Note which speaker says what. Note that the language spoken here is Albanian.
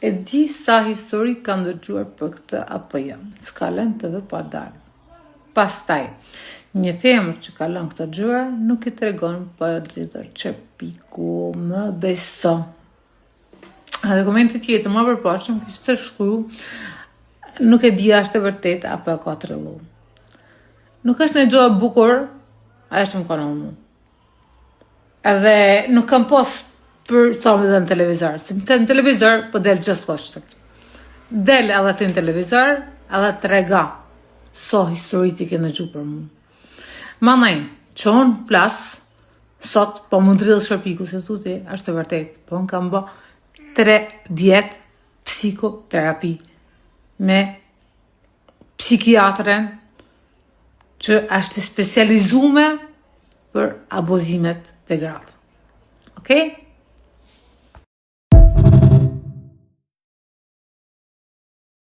Speaker 1: E di sa histori kam dëgjuar për këtë apo jo. S'ka lënë TV pa dalë. Pastaj, një femër që ka lënë këtë gjëra nuk i tregon për drejtër që piku më beso. Dhe komenti tjetër më përpoqëm kishte shkruar nuk e di është e vërtet apo e ka trellu. Nuk është një gjë e bukur, ajo që më ka në. Edhe nuk kam pas për sa më dhe në televizor. Se në televizor, po del gjithë kështë. Del edhe ti në televizor, edhe të rega so histori ti ke në gju për mu. Manaj, që unë plas, sot, po më drillë shërpiku, se tu ti, është e vërtet. Po unë kam bë 3 vjet psikoterapi me psikiatren që është specializume për abuzimet të gratë. Okej?